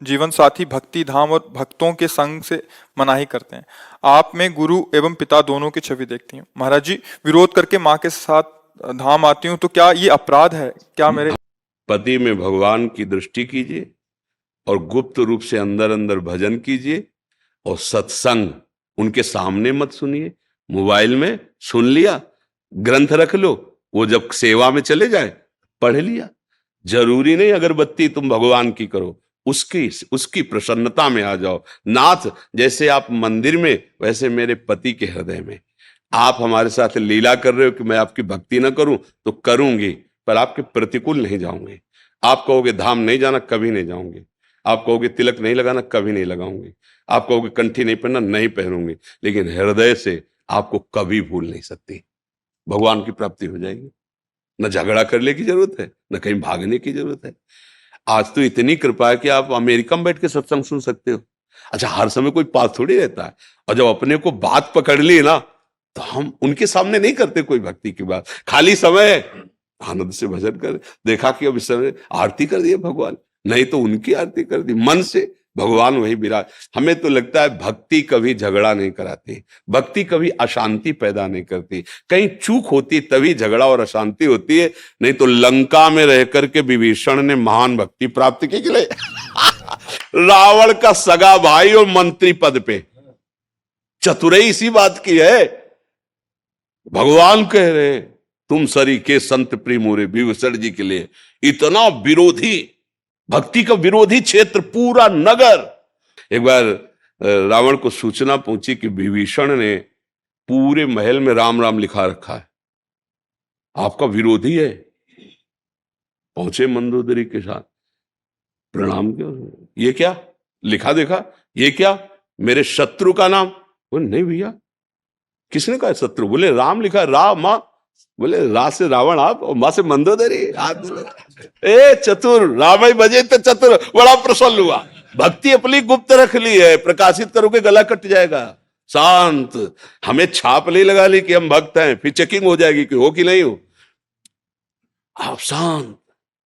जीवन साथी भक्ति धाम और भक्तों के संग से मनाही करते हैं। आप में गुरु एवं पिता दोनों की छवि देखती हूँ। महाराज जी, विरोध करके माँ के साथ धाम आती हूँ तो क्या ये अपराध है? क्या मेरे पति में भगवान की दृष्टि कीजिए और गुप्त रूप से अंदर अंदर भजन कीजिए और सत्संग उनके सामने मत सुनिए। मोबाइल में सुन लिया, ग्रंथ रख लो, वो जब सेवा में चले जाए पढ़ लिया। जरूरी नहीं अगरबत्ती तुम भगवान की करो, उसकी उसकी प्रसन्नता में आ जाओ। नाथ जैसे आप मंदिर में, वैसे मेरे पति के हृदय में। आप हमारे साथ लीला कर रहे हो कि मैं आपकी भक्ति ना करूं, तो करूंगी, पर आपके प्रतिकूल नहीं जाऊंगे। आप कहोगे धाम नहीं जाना, कभी नहीं जाऊंगी। आप कहोगे तिलक नहीं लगाना, कभी नहीं लगाऊंगी। आप कहोगे कंठी नहीं पहनना, नहीं पहनूंगी, लेकिन हृदय से आपको कभी भूल नहीं सकती। भगवान की प्राप्ति हो जाएगी। न झगड़ा करने की जरूरत है, न कहीं भागने की जरूरत है। आज तो इतनी कृपा है कि आप अमेरिका में बैठ के सत्संग सुन सकते हो। अच्छा, हर समय कोई पास थोड़ी रहता है, और जब अपने को बात पकड़ ली ना, तो हम उनके सामने नहीं करते कोई भक्ति की बात। खाली समय आनंद से भजन कर, देखा कि अब इस समय आरती कर दी भगवान, नहीं तो उनकी आरती कर दी मन से, भगवान वही विराज। हमें तो लगता है भक्ति कभी झगड़ा नहीं कराती, भक्ति कभी अशांति पैदा नहीं करती। कहीं चूक होती तभी झगड़ा और अशांति होती है, नहीं तो लंका में रह करके विभीषण ने महान भक्ति प्राप्त की के लिए रावण का सगा भाई और मंत्री पद पे। चतुराई इसी बात की है। भगवान कह रहे तुम सरी के संत प्रिय विभीषण जी के लिए इतना विरोधी, भक्ति का विरोधी क्षेत्र पूरा नगर। एक बार रावण को सूचना पहुंची कि विभीषण ने पूरे महल में राम राम लिखा रखा है, आपका विरोधी है। पहुंचे मंदोदरी के साथ, प्रणाम क्यों, ये क्या लिखा देखा, ये क्या मेरे शत्रु का नाम? बोले नहीं भैया, किसने कहा शत्रु? बोले राम लिखा, राम माँ। बोले रा से रावण आप और माँ से मंदोदरी। ए चतुर, राम ही बजे तो चतुर। बड़ा प्रसन्न हुआ। भक्ति अपनी गुप्त रख ली है, प्रकाशित करोगे गला कट जाएगा। शांत, हमें छाप नहीं लगा ली कि हम भक्त हैं, फिर चेकिंग हो जाएगी कि हो कि नहीं हो। आप शांत,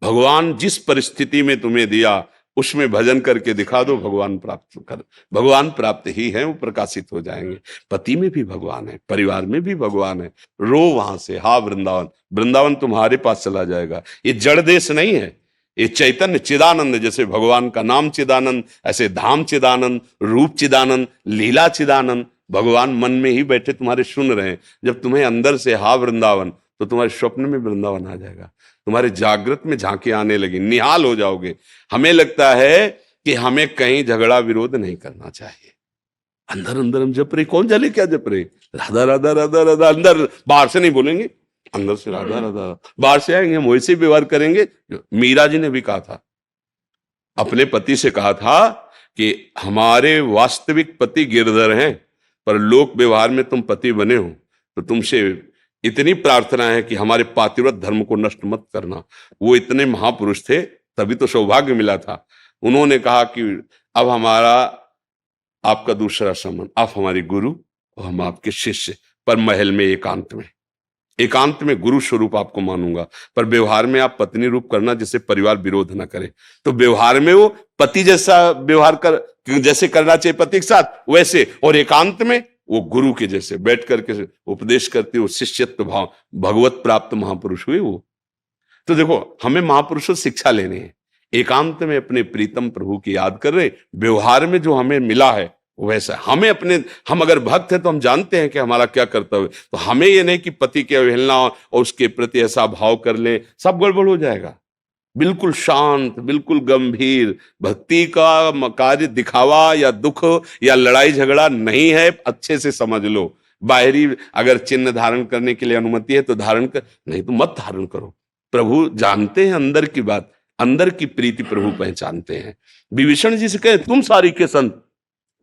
भगवान जिस परिस्थिति में तुम्हें दिया उसमें भजन करके दिखा दो, भगवान प्राप्त कर, भगवान प्राप्त ही है, वो प्रकाशित हो जाएंगे। पति में भी भगवान है, परिवार में भी भगवान है। रो वहां से, हा वृंदावन, वृंदावन तुम्हारे पास चला जाएगा। ये जड़ देश नहीं है, ये चैतन्य चिदानंद। जैसे भगवान का नाम चिदानंद, ऐसे धाम चिदानंद, रूप चिदानंद, लीला चिदानंद। भगवान मन में ही बैठे तुम्हारे सुन रहे हैं। जब तुम्हें अंदर से हा वृंदावन, तो तुम्हारे स्वप्न में वृंदावन आ जाएगा, तुम्हारे जागृत में झांकी आने लगी, निहाल हो जाओगे। हमें लगता है कि हमें कहीं झगड़ा विरोध नहीं करना चाहिए। अंदर अंदर हम जप रहे, कौन जाने क्या जप रहे, राधा राधा राधा राधा। अंदर, बाहर से नहीं बोलेंगे, अंदर से राधा राधा। बाहर से आएंगे हम वैसे व्यवहार करेंगे। मीरा जी ने भी कहा था, अपने पति से कहा था कि हमारे वास्तविक पति गिरधर हैं, पर लोक व्यवहार में तुम पति बने हो, तो तुमसे इतनी प्रार्थना है कि हमारे पातिव्रत धर्म को नष्ट मत करना। वो इतने महापुरुष थे, तभी तो सौभाग्य मिला था। उन्होंने कहा कि अब हमारा आपका दूसरा संबंध, आप हमारे गुरु और हम आपके शिष्य, पर महल में एकांत में, एकांत में गुरु स्वरूप आपको मानूंगा, पर व्यवहार में आप पत्नी रूप करना, जिससे परिवार विरोध ना करे। तो व्यवहार में वो पति जैसा व्यवहार कर, जैसे करना चाहिए पति के साथ वैसे, और एकांत में वो गुरु के जैसे बैठ करके उपदेश करते हो, शिष्यत्व भाव, भगवत प्राप्त महापुरुष हुए वो। तो देखो, हमें महापुरुषों से शिक्षा लेनी है। एकांत में अपने प्रीतम प्रभु की याद कर रहे, व्यवहार में जो हमें मिला है वैसा हमें अपने, हम अगर भक्त हैं तो हम जानते हैं कि हमारा क्या कर्तव्य। तो हमें ये नहीं कि पति की अवहेलना और उसके प्रति ऐसा भाव कर ले, सब गड़बड़ हो जाएगा। बिल्कुल शांत, बिल्कुल गंभीर। भक्ति का कार्य दिखावा या दुख या लड़ाई झगड़ा नहीं है, अच्छे से समझ लो। बाहरी अगर चिन्ह धारण करने के लिए अनुमति है तो धारण कर, नहीं तो मत धारण करो। प्रभु जानते हैं अंदर की बात, अंदर की प्रीति प्रभु पहचानते हैं। विभीषण जी से कहे तुम सारी के संत,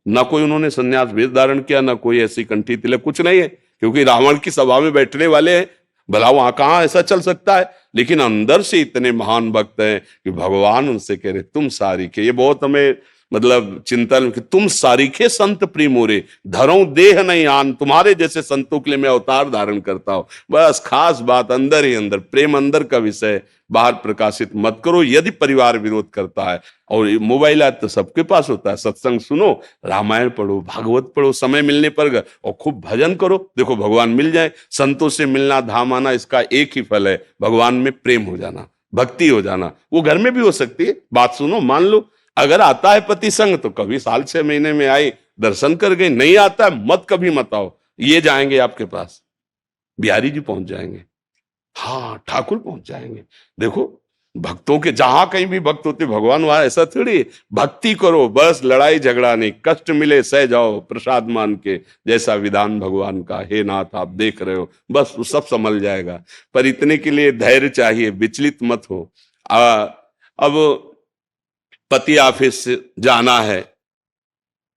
ना कोई उन्होंने संन्यास वेश धारण किया, ना कोई ऐसी कंठी तिलक, कुछ नहीं है, क्योंकि रावण की सभा में बैठने वाले हैं। भला वहां कहां ऐसा चल सकता है, लेकिन अंदर से इतने महान भक्त हैं कि भगवान उनसे कह रहे तुम सारी के। ये बहुत हमें मतलब चिंतन कि तुम सारीखे संत प्रीमोरे, धरो देह नहीं आन, तुम्हारे जैसे संतों के लिए मैं अवतार धारण करता हूं। बस खास बात अंदर ही अंदर, प्रेम अंदर का विषय, बाहर प्रकाशित मत करो। यदि परिवार विरोध करता है, और मोबाइल आज तो सबके पास होता है, सत्संग सुनो, रामायण पढ़ो, भागवत पढ़ो, समय मिलने पर, और खूब भजन करो, देखो भगवान मिल जाए। संतों से मिलना, धाम आना, इसका एक ही फल है, भगवान में प्रेम हो जाना, भक्ति हो जाना। वो घर में भी हो सकती है, बात सुनो, मान लो अगर आता है पति संग तो कभी साल 6 महीने में आई, दर्शन कर गई। नहीं आता है, मत कभी मत आओ, ये जाएंगे आपके पास, बिहारी जी पहुंच जाएंगे, हाँ ठाकुर पहुंच जाएंगे। देखो भक्तों के जहां कहीं भी भक्त होते भगवान वहां, ऐसा थोड़ी। भक्ति करो बस, लड़ाई झगड़ा नहीं, कष्ट मिले सह जाओ प्रसाद मान के, जैसा विधान भगवान का। हे नाथ आप देख रहे हो, बस वो सब संभल जाएगा। पर इतने के लिए धैर्य चाहिए, विचलित मत हो। अब पति ऑफिस से जाना है,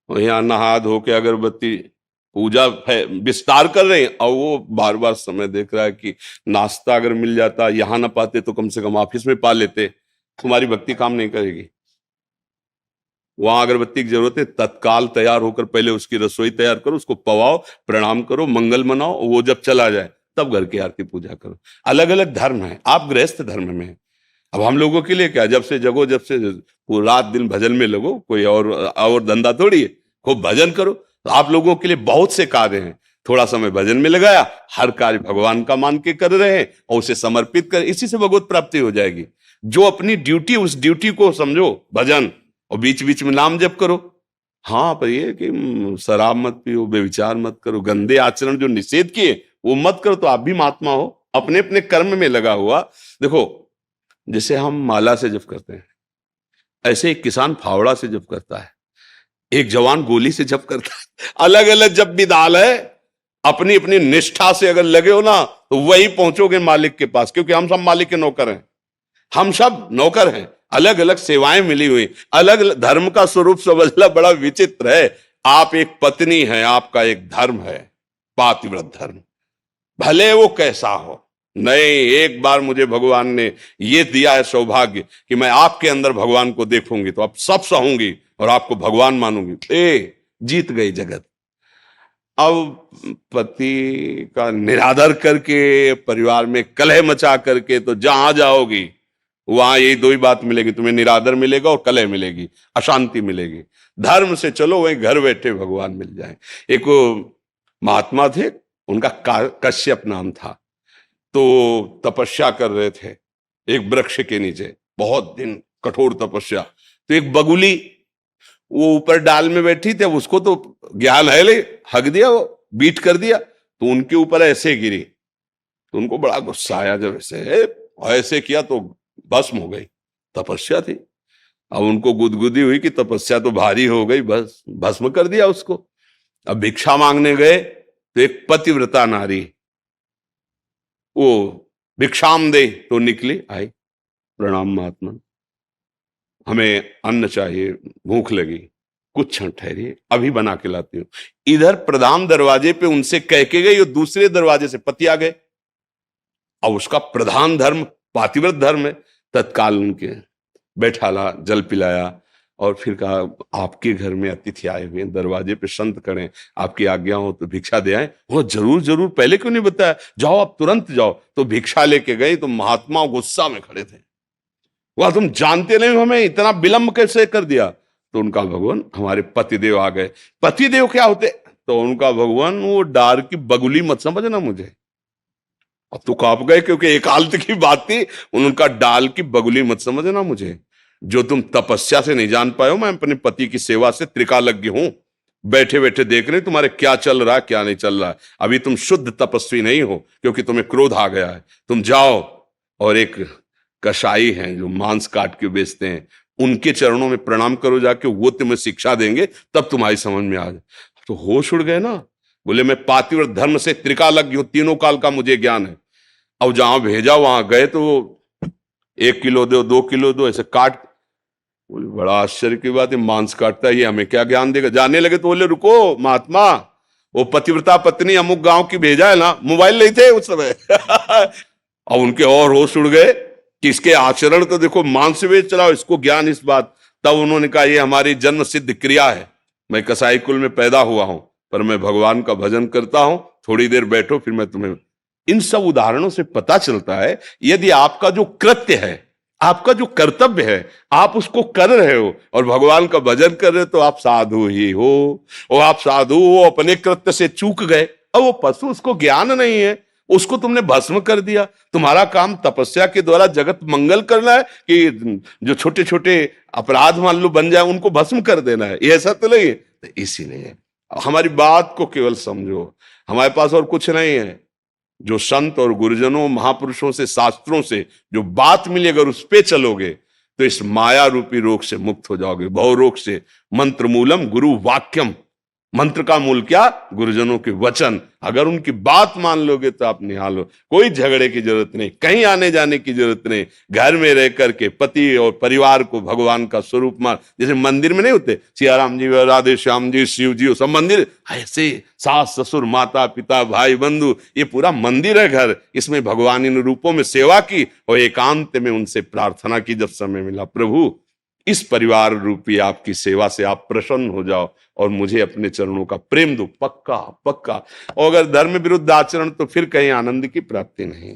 यहाँ नहा धो के अगरबत्ती पूजा विस्तार कर रहे हैं, और वो बार बार समय देख रहा है कि नाश्ता अगर मिल जाता, यहां ना पाते तो कम से कम ऑफिस में पा लेते। तुम्हारी भक्ति काम नहीं करेगी। वहां अगरबत्ती की जरूरत है, तत्काल तैयार होकर पहले उसकी रसोई तैयार करो, उसको पवाओ, प्रणाम करो, मंगल मनाओ, वो जब चला जाए तब घर की आरती पूजा करो। अलग अलग धर्म है, आप गृहस्थ धर्म में हैं। अब हम लोगों के लिए क्या, जब से जगो, जब से रात दिन भजन में लगो, कोई और धंधा थोड़ी है, खूब भजन करो। तो आप लोगों के लिए बहुत से कार्य हैं, थोड़ा समय भजन में लगाया, हर कार्य भगवान का मान के कर रहे हैं और उसे समर्पित कर, इसी से भगवत प्राप्ति हो जाएगी। जो अपनी ड्यूटी, उस ड्यूटी को समझो भजन, और बीच बीच में नाम जप करो। हाँ, पर ये कि शराब मत पियो, बेविचार मत करो, गंदे आचरण जो निषेध किए वो मत करो, तो आप भी महात्मा हो, अपने अपने कर्म में लगा हुआ। देखो जैसे हम माला से जप करते हैं, ऐसे एक किसान फावड़ा से जप करता है, एक जवान गोली से जप करता है। अलग अलग जप विधान है। अपनी अपनी निष्ठा से अगर लगे हो ना, तो वही पहुंचोगे मालिक के पास, क्योंकि हम सब मालिक के नौकर हैं, हम सब नौकर हैं। अलग अलग सेवाएं मिली हुई, अलग अलग धर्म का स्वरूप समझना बड़ा विचित्र है। आप एक पत्नी हैं, आपका एक धर्म है, पातिव्रत धर्म, भले वो कैसा हो। नहीं, एक बार मुझे भगवान ने ये दिया है सौभाग्य कि मैं आपके अंदर भगवान को देखूंगी तो आप सब सहूंगी और आपको भगवान मानूंगी। जीत गई जगत। अब पति का निरादर करके, परिवार में कलह मचा करके, तो जहां जाओगी वहां यही दो ही बात मिलेगी, तुम्हें निरादर मिलेगा और कलह मिलेगी, अशांति मिलेगी। धर्म से चलो, वहीं घर बैठे भगवान मिल जाए। एक महात्मा थे, उनका कश्यप नाम था, तो तपस्या कर रहे थे एक वृक्ष के नीचे, बहुत दिन कठोर तपस्या। तो एक बगुली वो ऊपर डाल में बैठी थी, उसको तो ज्ञान है, ले हक दिया, वो बीट कर दिया, तो उनके ऊपर ऐसे गिरी। तो उनको बड़ा गुस्सा आया, जब ऐसे किया तो भस्म हो गई। तपस्या थी, अब उनको गुदगुदी हुई कि तपस्या तो भारी हो गई, बस भस्म कर दिया उसको। अब भिक्षा मांगने गए तो एक पतिव्रता नारी वो भिक्षाम दे तो निकली, आई, प्रणाम महात्मा, हमें अन्न चाहिए, भूख लगी, कुछ क्षण ठहरिए, अभी बना के लाती हूं। इधर प्रधान दरवाजे पे उनसे कह के गई, और दूसरे दरवाजे से पति आ गए। अब उसका प्रधान धर्म पातिव्रत धर्म है। तत्काल उनके बैठाला, जल पिलाया, और फिर कहा आपके घर में अतिथि आए हुए हैं, दरवाजे पे संत खड़े, आपकी आज्ञा हो तो भिक्षा दे आए। वो जरूर जरूर, पहले क्यों नहीं बताया, जाओ आप तुरंत जाओ। तो भिक्षा लेके गए, तो महात्मा गुस्सा में खड़े थे, वह तुम जानते नहीं हमें इतना विलंब कैसे कर दिया। तो उनका भगवान, हमारे पतिदेव आ गए। पतिदेव क्या होते? तो उनका भगवान, वो डार की बगुली मत समझना मुझे। अब तो कांप गए, क्योंकि एकांत की बात थी। उनका डाल की बगुली मत समझना मुझे, जो तुम तपस्या से नहीं जान पाए हो, मैं अपने पति की सेवा से त्रिकालज्ञ हूं। बैठे बैठे देख रहे तुम्हारे क्या चल रहा है क्या नहीं चल रहा है। अभी तुम शुद्ध तपस्वी नहीं हो, क्योंकि तुम्हें क्रोध आ गया है। तुम जाओ, और एक कसाई हैं जो मांस काट के बेचते हैं, उनके चरणों में प्रणाम करो जाके, वो तुम्हें शिक्षा देंगे, तब तुम्हारी समझ में आ जाए। तो होश उड़ गए ना। बोले मैं पातिव्रत धर्म से त्रिकालज्ञ हूं, तीनों काल का मुझे ज्ञान है। अब जहां भेजा वहां गए तो 1 किलो दो, 2 किलो दो, ऐसे काट। बोले बड़ा आश्चर्य की बात है, मांस काटता है, ये हमें क्या ज्ञान देगा। जाने लगे तो बोले रुको महात्मा, वो पतिव्रता पत्नी अमुक गांव की भेजा है ना। मोबाइल नहीं थे उस समय। और उनके और होश उड़ गए कि इसके आचरण तो देखो, मांस बेच रहा हो, इसको ज्ञान इस बात। तब उन्होंने कहा ये हमारी जन्म सिद्ध क्रिया है, मैं कसाई कुल में पैदा हुआ हूं पर मैं भगवान का भजन करता हूं, थोड़ी देर बैठो फिर मैं तुम्हें। इन सब उदाहरणों से पता चलता है यदि आपका जो कृत्य है, आपका जो कर्तव्य है, आप उसको कर रहे हो और भगवान का भजन कर रहे हो तो आप साधु ही हो। और आप साधु हो, अपने कृत्य से चूक गए, अब वो पशु, उसको ज्ञान नहीं है, उसको तुमने भस्म कर दिया। तुम्हारा काम तपस्या के द्वारा जगत मंगल करना है कि जो छोटे छोटे अपराध मान लो बन जाए उनको भस्म कर देना है, ये ऐसा तो नहीं है। तो इसीलिए हमारी बात को केवल समझो, हमारे पास और कुछ नहीं है। जो संत और गुरुजनों महापुरुषों से, शास्त्रों से जो बात मिली, अगर उस पे चलोगे तो इस माया रूपी रोग से मुक्त हो जाओगे, भव रोग से। मंत्र मूलम गुरु वाक्यम, मंत्र का मूल क्या? गुरुजनों के वचन। अगर उनकी बात मान लोगे तो आप निहाल हो। कोई झगड़े की जरूरत नहीं, कहीं आने जाने की जरूरत नहीं, घर में रह करके पति और परिवार को भगवान का स्वरूप मान। जैसे मंदिर में नहीं होते सियाराम जी, राधे श्याम जी, शिव जी, सब मंदिर ऐसे, सास ससुर माता पिता भाई बंधु, ये पूरा मंदिर है घर। इसमें भगवान इन रूपों में सेवा की और एकांत में उनसे प्रार्थना की जब समय मिला, प्रभु इस परिवार रूपी आपकी सेवा से आप प्रसन्न हो जाओ और मुझे अपने चरणों का प्रेम दो, पक्का पक्का। और अगर धर्म विरुद्ध आचरण तो फिर कहीं आनंद की प्राप्ति नहीं।